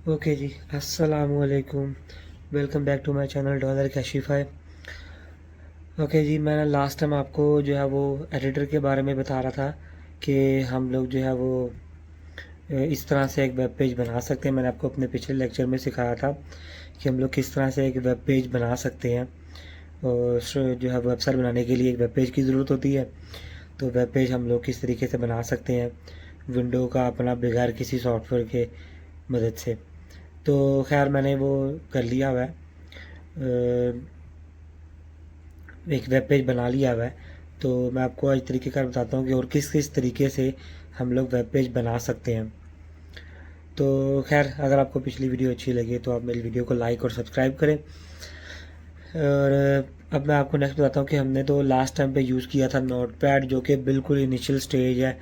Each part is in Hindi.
ओके जी, अस्सलामु अलैकुम। Welcome back to my channel dollar cashify. Okay ji, मैंने लास्ट टाइम आपको जो है वो एडिटर के बारे में बता रहा था कि हम लोग जो है वो इस तरह से एक वेब पेज बना सकते हैं। मैंने आपको अपने पिछले लेक्चर में सिखाया था कि हम लोग किस तरह से एक वेब पेज बना सकते हैं। और जो है वेबसाइट बनाने के लिए एक वेब पेज की ज़रूरत होती है। तो वेब पेज हम लोग किस तरीके से बना सकते हैं विंडो का अपना बगैर किसी सॉफ्टवेयर के मदद से। तो खैर मैंने वो कर लिया हुआ है, एक वेब पेज बना लिया हुआ है। तो मैं आपको आज तरीके कार बताता हूँ कि और किस किस तरीके से हम लोग वेब पेज बना सकते हैं। तो खैर अगर आपको पिछली वीडियो अच्छी लगी तो आप मेरी वीडियो को लाइक और सब्सक्राइब करें। और अब मैं आपको नेक्स्ट बताता हूँ कि हमने तो लास्ट टाइम पे यूज़ किया था नोटपैड, जो कि बिल्कुल इनिशियल स्टेज है।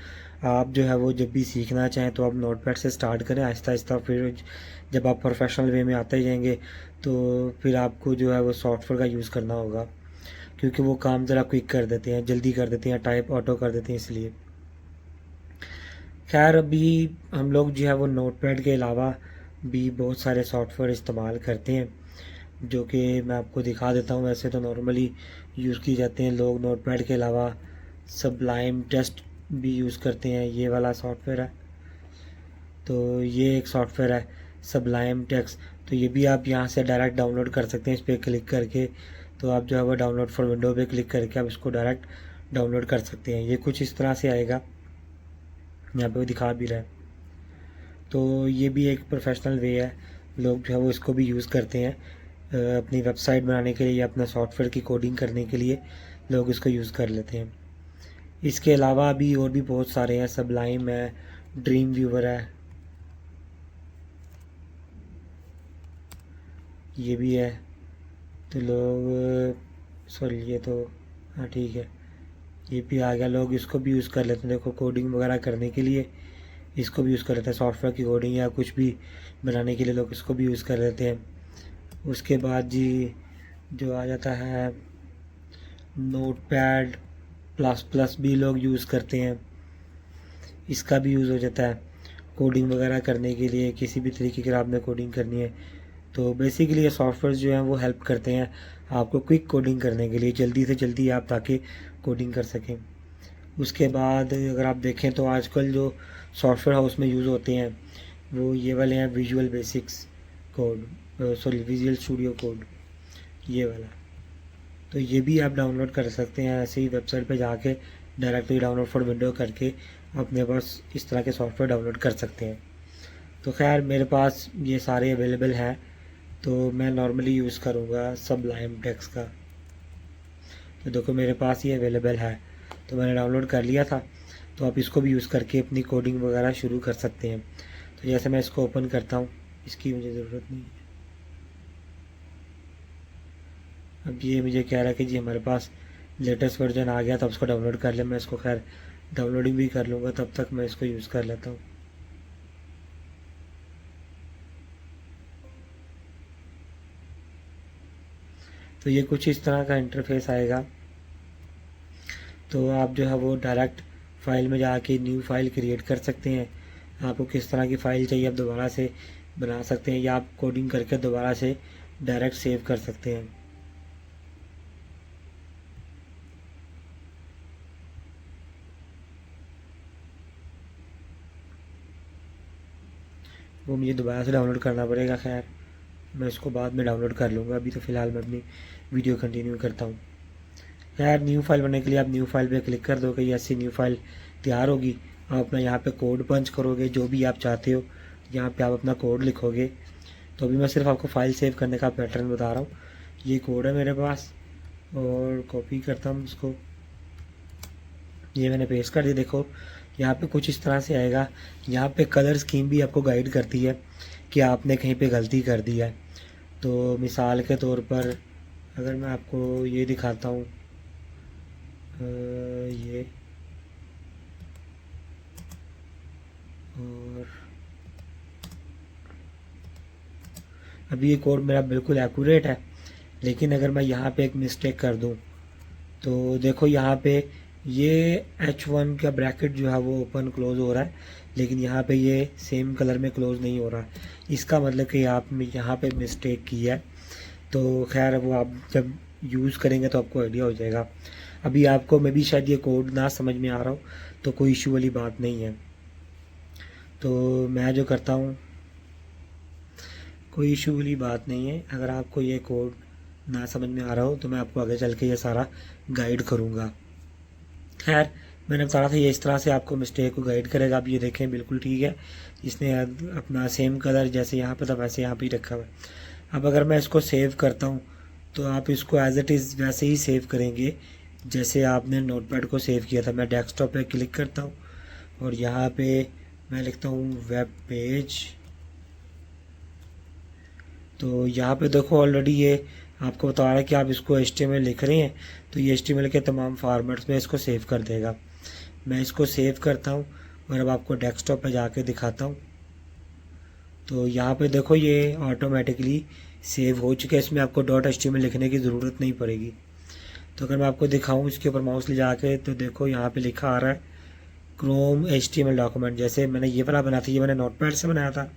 आप जो है वो जब भी सीखना चाहें तो आप नोटपैड से स्टार्ट करें आहिस्ता आहिस्ता। फिर जब आप प्रोफेशनल वे में आते जाएंगे तो फिर आपको जो है वो सॉफ्टवेयर का यूज़ करना होगा, क्योंकि वो काम ज़रा क्विक कर देते हैं, जल्दी कर देते हैं, टाइप ऑटो कर देते हैं इसलिए। खैर अभी हम लोग जो है वो नोटपैड के अलावा भी बहुत सारे सॉफ्टवेयर इस्तेमाल करते हैं, जो कि मैं आपको दिखा देता हूँ। वैसे तो नॉर्मली यूज़ की जाते हैं लोग नोटपैड के अलावा सबलाइम टेक्स्ट भी यूज़ करते हैं। ये वाला सॉफ्टवेयर है, तो ये एक सॉफ्टवेयर है सबलाइम टेक्स्ट। तो ये भी आप यहाँ से डायरेक्ट डाउनलोड कर सकते हैं इस पर क्लिक करके। तो आप जो है वो डाउनलोड फॉर विंडो पे क्लिक करके आप इसको डायरेक्ट डाउनलोड कर सकते हैं। ये कुछ इस तरह से आएगा, यहाँ पे वो दिखा भी रहा है। तो ये भी एक प्रोफेशनल वे है, लोग जो है वो इसको भी यूज़ करते हैं अपनी वेबसाइट बनाने के लिए या अपना सॉफ्टवेयर की कोडिंग करने के लिए लोग इसको यूज़ कर लेते हैं। इसके अलावा भी और भी बहुत सारे हैं, सबलाइम है, ड्रीम व्यूवर है, ये भी है। तो लोग सॉरी ये तो हाँ ठीक है, ये भी आ गया। लोग इसको भी यूज़ कर लेते हैं, देखो कोडिंग वगैरह करने के लिए इसको भी यूज़ कर लेते हैं। सॉफ्टवेयर की कोडिंग या कुछ भी बनाने के लिए लोग इसको भी यूज़ कर लेते हैं। उसके बाद जी जो आ जाता है नोटपैड प्लस प्लस भी लोग यूज़ करते हैं, इसका भी यूज़ हो जाता है कोडिंग वगैरह करने के लिए। किसी भी तरीके की आपने कोडिंग करनी है तो बेसिकली ये सॉफ्टवेयर जो हैं वो हेल्प करते हैं आपको क्विक कोडिंग करने के लिए, जल्दी से जल्दी आप ताकि कोडिंग कर सकें। उसके बाद अगर आप देखें तो आजकल जो सॉफ्टवेयर हाउस में यूज़ होते हैं वो ये वाले हैं, visual basics code, sorry visual studio code, ये वाला। तो ये भी आप डाउनलोड कर सकते हैं ऐसे ही वेबसाइट पे जाके डायरेक्टली डाउनलोड फॉर विंडो करके अपने पास इस तरह के सॉफ्टवेयर डाउनलोड कर सकते हैं। तो खैर मेरे पास ये सारे अवेलेबल हैं, तो मैं नॉर्मली यूज़ करूँगा सबलाइम टेक्स्ट का। तो देखो मेरे पास ये अवेलेबल है, तो मैंने डाउनलोड कर लिया था। तो आप इसको भी यूज़ करके अपनी कोडिंग वगैरह शुरू कर सकते हैं। तो जैसे मैं इसको ओपन करता हूँ, इसकी मुझे ज़रूरत नहीं है। अब ये मुझे कह रहा है कि जी हमारे पास लेटेस्ट वर्जन आ गया, तो इसको डाउनलोड कर ले। मैं इसको खैर डाउनलोडिंग भी कर लूँगा, तब तक मैं इसको यूज़ कर लेता हूँ। तो ये कुछ इस तरह का इंटरफेस आएगा। तो आप जो है वो डायरेक्ट फाइल में जाके न्यू फाइल क्रिएट कर सकते हैं। आपको किस तरह की फ़ाइल चाहिए आप दोबारा से बना सकते हैं, या आप कोडिंग करके दोबारा से डायरेक्ट सेव कर सकते हैं। वो मुझे दोबारा से डाउनलोड करना पड़ेगा, खैर मैं इसको बाद में डाउनलोड कर लूँगा। अभी तो फ़िलहाल मैं अपनी वीडियो कंटिन्यू करता हूँ। यार न्यू फाइल बनने के लिए आप न्यू फाइल पे क्लिक कर दोगे, ऐसी न्यू फाइल तैयार होगी। आप अपना यहाँ पे कोड पंच करोगे जो भी आप चाहते हो, यहाँ पे आप अपना कोड लिखोगे। तो अभी मैं सिर्फ आपको फ़ाइल सेव करने का पैटर्न बता रहा हूँ। ये कोड है मेरे पास, और कॉपी करता हूँ इसको, ये मैंने पेस्ट कर दिया। देखो यहाँ पे कुछ इस तरह से आएगा। यहाँ पे कलर स्कीम भी आपको गाइड करती है कि आपने कहीं पे गलती कर दी है। तो मिसाल के तौर पर अगर मैं आपको ये दिखाता हूँ, ये और अभी ये कोड मेरा बिल्कुल एक्यूरेट है। लेकिन अगर मैं यहाँ पे एक मिस्टेक कर दूँ तो देखो यहाँ पे ये H1 का ब्रैकेट जो है वो ओपन क्लोज हो रहा है, लेकिन यहाँ पे ये सेम कलर में क्लोज नहीं हो रहा। इसका मतलब कि आप यहाँ पे मिस्टेक की है। तो खैर वो आप जब यूज़ करेंगे तो आपको आइडिया हो जाएगा। अभी आपको मे बी शायद ये कोड ना समझ में आ रहा हो, तो कोई इशू वाली बात नहीं है। तो मैं जो करता हूँ, कोई इशू वाली बात नहीं है। अगर आपको ये कोड ना समझ में आ रहा हो तो मैं आपको आगे चल के ये सारा गाइड करूँगा। खैर मैंने बता रहा था ये इस तरह से आपको मिस्टेक को गाइड करेगा। आप ये देखें बिल्कुल ठीक है, इसने अपना सेम कलर जैसे यहाँ पे था वैसे यहाँ पे ही रखा हुआ है। अब अगर मैं इसको सेव करता हूँ तो आप इसको एज इट इज़ वैसे ही सेव करेंगे जैसे आपने नोटपैड को सेव किया था। मैं डेस्कटॉप पे क्लिक करता हूँ और यहाँ पे मैं लिखता हूँ वेब पेज। तो यहाँ पे देखो ऑलरेडी ये आपको बता रहा है कि आप इसको HTML लिख रहे हैं, तो ये HTML के तमाम फॉर्मेट्स में इसको सेव कर देगा। मैं इसको सेव करता हूँ और अब आपको डेस्कटॉप पे जाके दिखाता हूँ। तो यहाँ पे देखो ये ऑटोमेटिकली सेव हो चुका है, इसमें आपको .html लिखने की ज़रूरत नहीं पड़ेगी। तो अगर मैं आपको दिखाऊँ इसके ऊपर माउस ले जाके, तो देखो यहाँ पे लिखा आ रहा है क्रोम HTML डॉक्यूमेंट। जैसे मैंने ये वाला बनाया था, ये मैंने नोटपैड से बनाया था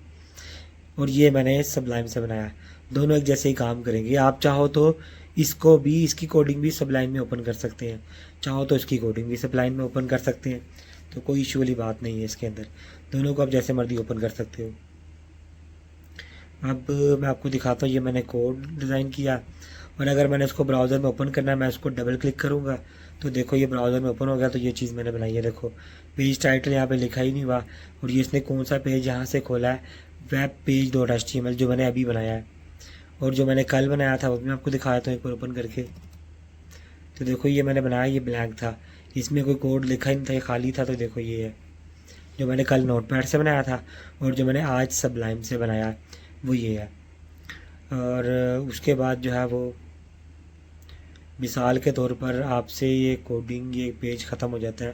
और ये मैंने सबलाइम से बनाया। दोनों एक जैसे ही काम करेंगे। आप चाहो तो इसको भी, इसकी कोडिंग भी सबलाइम में ओपन कर सकते हैं, चाहो तो इसकी कोडिंग भी सबलाइम में ओपन कर सकते हैं। तो कोई इशू वाली बात नहीं है इसके अंदर, दोनों को आप जैसे मर्जी ओपन कर सकते हो। अब मैं आपको दिखाता हूँ, ये मैंने कोड डिज़ाइन किया और अगर मैंने इसको ब्राउज़र में ओपन करना है, मैं इसको डबल क्लिक करूँगा तो देखो ये ब्राउज़र में ओपन हो गया। तो ये चीज़ मैंने बनाई है, देखो पेज टाइटल यहाँ पे लिखा ही नहीं हुआ और ये इसने कौन सा पेज यहाँ से खोला है, वेब पेज .html जो मैंने अभी बनाया है। और जो मैंने कल बनाया था वो भी मैं आपको दिखाया था एक बार ओपन करके। तो देखो ये मैंने बनाया, ये ब्लैंक था, इसमें कोई कोड लिखा ही नहीं था, ये खाली था। तो देखो ये है जो मैंने कल नोटपैड से बनाया था और जो मैंने आज सबलाइम से बनाया वो ये है। और उसके बाद जो है वो मिसाल के तौर पर आपसे ये कोडिंग, ये पेज ख़त्म हो जाता है।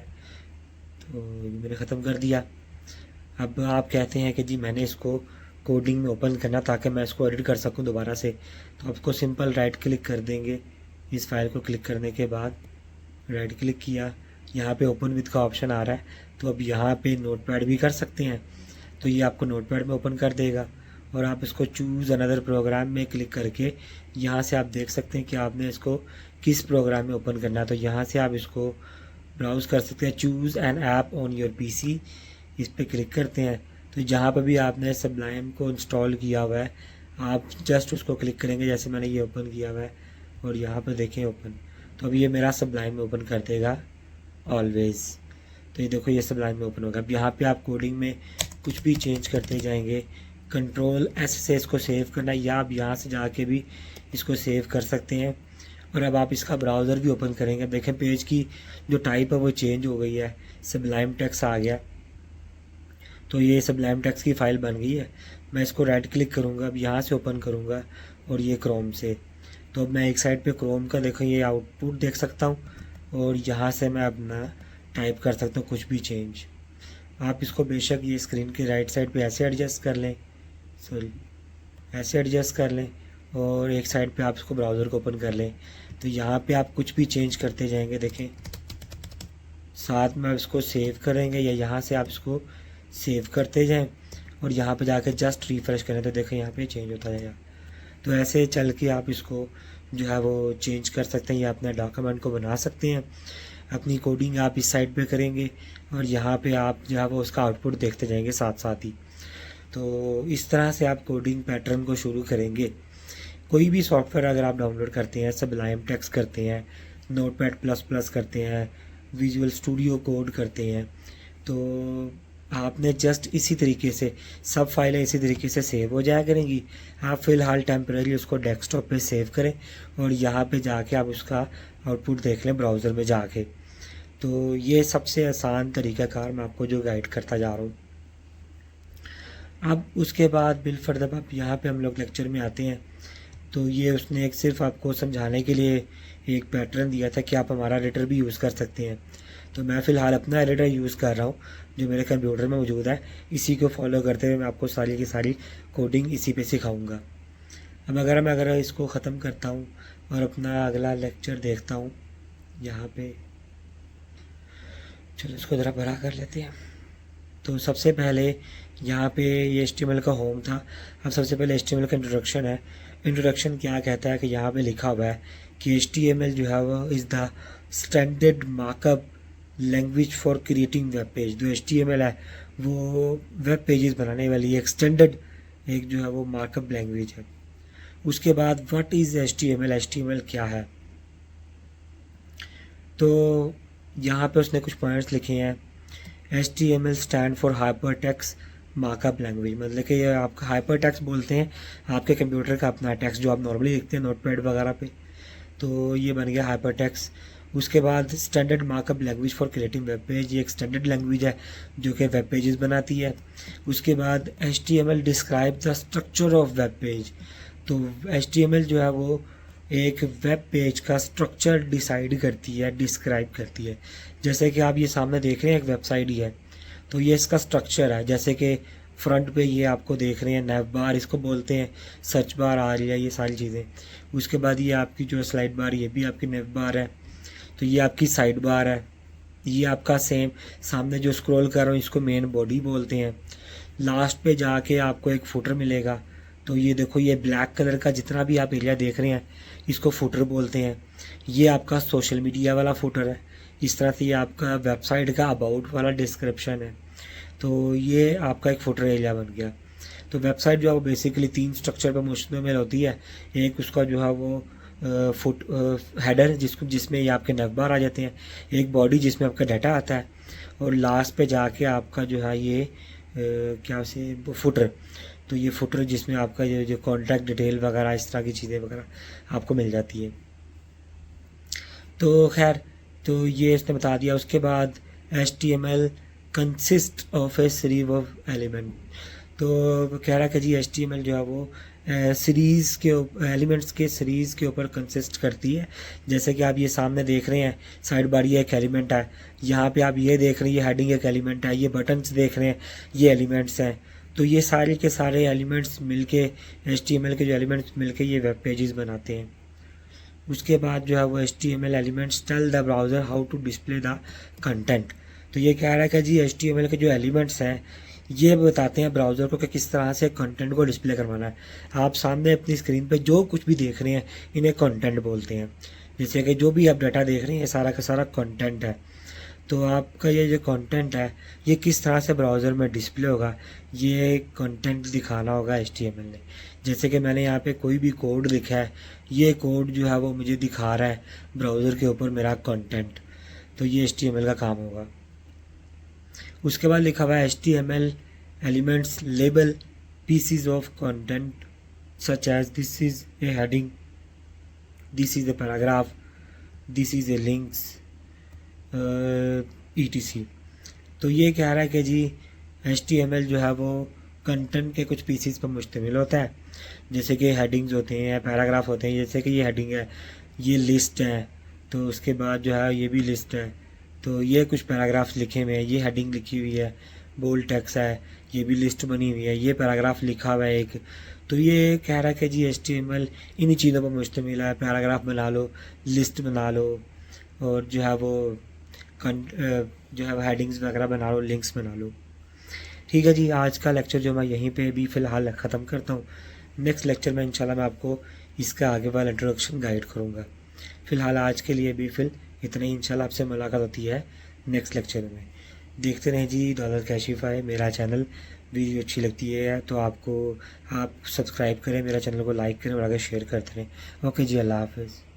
तो मैंने ख़त्म कर दिया। अब आप कहते हैं कि जी मैंने इसको कोडिंग में ओपन करना ताकि मैं इसको एडिट कर सकूं दोबारा से। तो आपको सिंपल राइट क्लिक कर देंगे। इस फाइल को क्लिक करने के बाद राइट क्लिक किया, यहाँ पे ओपन विद का ऑप्शन आ रहा है। तो अब यहाँ पे नोटपैड भी कर सकते हैं, तो ये आपको नोटपैड में ओपन कर देगा। और आप इसको चूज़ अनदर प्रोग्राम में क्लिक करके यहाँ से आप देख सकते हैं कि आपने इसको किस प्रोग्राम में ओपन करना है। तो यहाँ से आप इसको ब्राउज़ कर सकते हैं, choose an app on your PC, इस पर क्लिक करते हैं। तो जहाँ पर भी आपने सबलाइम को इंस्टॉल किया हुआ है आप जस्ट उसको क्लिक करेंगे, जैसे मैंने ये ओपन किया हुआ है और यहाँ पर देखें ओपन। तो अब ये मेरा सबलाइम में ओपन कर देगा ऑलवेज़। तो ये देखो ये सबलाइम में ओपन होगा। अब यहाँ पे आप कोडिंग में कुछ भी चेंज करते जाएंगे। Ctrl+S से इसको सेव करना है, या आप यहाँ से जाके भी इसको सेव कर सकते हैं। और अब आप इसका ब्राउज़र भी ओपन करेंगे, देखें पेज की जो टाइप है वो चेंज हो गई है, सबलाइम टेक्स्ट आ गया। तो ये सबलाइम टेक्स्ट की फ़ाइल बन गई है। मैं इसको राइट क्लिक करूँगा, अब यहाँ से ओपन करूँगा और ये क्रोम से। तो अब मैं एक साइड पे क्रोम का देखो ये आउटपुट देख सकता हूँ और यहाँ से मैं अपना टाइप कर सकता हूँ कुछ भी चेंज। आप इसको बेशक ये स्क्रीन के राइट साइड पे ऐसे एडजस्ट कर लें, ऐसे एडजस्ट कर लें और एक साइड पे आप इसको ब्राउज़र को ओपन कर लें। तो यहाँ पे आप कुछ भी चेंज करते जाएंगे, देखें साथ में आप इसको सेव करेंगे या यहाँ से आप इसको सेव करते जाएं और यहाँ पे जाके जस्ट रिफ़्रेश करें तो देखें यहाँ पे चेंज होता जाएगा। तो ऐसे चल के आप इसको जो है वो चेंज कर सकते हैं या अपने डॉक्यूमेंट को बना सकते हैं। अपनी कोडिंग आप इस साइड पे करेंगे और यहाँ पे आप जो है वो उसका आउटपुट देखते जाएंगे साथ साथ ही। तो इस तरह से आप कोडिंग पैटर्न को शुरू करेंगे। कोई भी सॉफ्टवेयर अगर आप डाउनलोड करते हैं, सबलाइम टेक्स्ट करते हैं, नोटपैड++ करते हैं, विजुअल स्टूडियो कोड करते हैं, तो आपने जस्ट इसी तरीके से सब फाइलें इसी तरीके से सेव हो जाया करेंगी। आप फ़िलहाल टेम्परेरी उसको डेस्कटॉप पे सेव करें और यहाँ पे जाके आप उसका आउटपुट देख लें ब्राउज़र में जाके। तो ये सबसे आसान तरीक़ाकार मैं आपको जो गाइड करता जा रहा हूँ। अब उसके बाद बिल फर्दर अब यहाँ पे हम लोग लेक्चर में आते हैं। तो ये उसने एक सिर्फ आपको समझाने के लिए एक पैटर्न दिया था कि आप हमारा एडिटर भी यूज़ कर सकते हैं। तो मैं फ़िलहाल अपना एडिटर यूज़ कर रहा हूँ जो मेरे कंप्यूटर में मौजूद है। इसी को फॉलो करते हुए मैं आपको सारी की सारी कोडिंग इसी पे सिखाऊंगा। अब अगर इसको ख़त्म करता हूँ और अपना अगला लेक्चर देखता हूँ यहाँ पे, चलो इसको ज़रा बड़ा कर लेते हैं। तो सबसे पहले यहाँ पे ये HTML का होम था। अब सबसे पहले HTML का इंट्रोडक्शन है। इंट्रोडक्शन क्या कहता है कि यहाँ पे लिखा हुआ है कि HTML जो है वो is the standard markup language for creating web page. जो HTML है वो वेब पेजेस बनाने वाली एक स्टैंडर्ड एक जो है वो मार्कअप लैंग्वेज है। उसके बाद व्हाट इज़ HTML, HTML क्या है। तो यहाँ पे उसने कुछ पॉइंट्स लिखे हैं। HTML stand for hyper text markup language, मतलब कि ये आपका हाइपर टेक्स्ट बोलते हैं आपके कंप्यूटर का अपना टेक्स्ट जो आप नॉर्मली लिखते हैं नोटपैड वगैरह पे, तो ये बन गया हाइपर टेक्स्ट। उसके बाद standard markup language for creating web page, ये एक स्टैंडर्ड लैंग्वेज है जो कि वेब पेजेस बनाती है। उसके बाद HTML describe the structure of web page. तो HTML जो है वो एक वेब पेज का स्ट्रक्चर डिसाइड करती है, डिस्क्राइब करती है। जैसे कि आप ये सामने देख रहे हैं एक वेबसाइट ही है, तो ये इसका स्ट्रक्चर है। जैसे कि फ्रंट पे ये आपको देख रहे हैं नैव बार, इसको बोलते हैं, सर्च बार आ रही है, ये सारी चीज़ें। उसके बाद ये आपकी जो स्लाइड बार, ये भी आपकी नैव बार है। तो ये आपकी साइड बार है। ये आपका सेम सामने जो स्क्रॉल कर रहा हूँ इसको मेन बॉडी बोलते हैं। लास्ट पे जाके आपको एक फुटर मिलेगा। तो ये देखो ये ब्लैक कलर का जितना भी आप एरिया देख रहे हैं इसको फुटर बोलते हैं। ये आपका सोशल मीडिया वाला फुटर है। इस तरह से ये आपका वेबसाइट का अबाउट वाला डिस्क्रिप्शन है। तो ये आपका एक फुटर एरिया बन गया। तो वेबसाइट जो है वो बेसिकली 3 स्ट्रक्चर पर मुश्तमिल होती है। एक उसका जो है वो फुट हेडर जिसमें ये आपके नवबार आ जाते हैं, एक बॉडी जिसमें आपका डाटा आता है, और लास्ट पे जाके आपका जो है ये क्या से फुटर। तो ये फुटर जिसमें आपका ये जो कॉन्टैक्ट डिटेल वगैरह इस तरह की चीज़ें वगैरह आपको मिल जाती है। तो खैर तो ये इसने बता दिया। उसके बाद HTML consist of A series of element. तो कह रहा है कि जी HTML जो है वो सीरीज़ के एलिमेंट्स के सीरीज़ के ऊपर कंसिस्ट करती है। जैसे कि आप ये सामने देख रहे हैं साइड बार, ये एक एलिमेंट है। यहाँ पे आप ये देख रहे हैं ये हेडिंग एक एलिमेंट है। ये बटन्स देख रहे हैं ये एलिमेंट्स हैं। तो ये सारे के सारे एलिमेंट्स मिलके HTML के जो एलिमेंट्स मिलके ये वेब पेजेस बनाते हैं। उसके बाद जो है वो HTML elements tell the browser how to display the content. तो ये कह रहा है कि जी HTML के जो एलिमेंट्स हैं ये बताते हैं ब्राउज़र को कि किस तरह से कंटेंट को डिस्प्ले करवाना है। आप सामने अपनी स्क्रीन पे जो कुछ भी देख रहे हैं इन्हें कंटेंट बोलते हैं। जैसे कि जो भी आप डाटा देख रहे हैं ये सारा का सारा कंटेंट है। तो आपका ये जो कंटेंट है ये किस तरह से ब्राउज़र में डिस्प्ले होगा, ये कंटेंट दिखाना होगा HTML ने। जैसे कि मैंने यहाँ पे कोई भी कोड लिखा है, ये कोड जो है वो मुझे दिखा रहा है ब्राउज़र के ऊपर मेरा कंटेंट, तो ये HTML का काम होगा। उसके बाद लिखा हुआ है HTML elements label pieces of content such as this is a heading, this is a paragraph, this is a links ETC। तो ये कह रहा है कि जी HTML जो है वो कंटेंट के कुछ पीसीज पर मुश्तमिल होता है। जैसे कि हेडिंग्स होते हैं, पैराग्राफ होते हैं। जैसे कि ये हेडिंग है, ये लिस्ट है, तो उसके बाद जो है ये भी लिस्ट है। तो ये कुछ पैराग्राफ्स लिखे हुए हैं, ये हेडिंग लिखी हुई है, बोल्ड टेक्स्ट है, ये भी लिस्ट बनी हुई है, ये पैराग्राफ लिखा हुआ है एक। तो ये कह रहा है कि जी HTML इन्हीं चीज़ों पर मुश्तमिल है। पैराग्राफ बना लो, लिस्ट बना लो, और जो है वो जो है हेडिंग्स वगैरह बना लो, लिंक्स बना लो। ठीक है जी, आज का लेक्चर जो मैं यहीं पे भी फ़िलहाल ख़त्म करता हूँ। नेक्स्ट लेक्चर में इंशाल्लाह मैं आपको इसका आगे वाला इंट्रोडक्शन गाइड करूँगा। फ़िलहाल आज के लिए भी इतना ही। इंशाल्लाह आपसे मुलाकात होती है नेक्स्ट लेक्चर में। देखते रहें जी डॉलर कैशिफाई मेरा चैनल। वीडियो अच्छी लगती है तो आप सब्सक्राइब करें, मेरा चैनल को लाइक करें और आगे शेयर करते रहें। ओके जी, अल्लाह हाफ़िज़।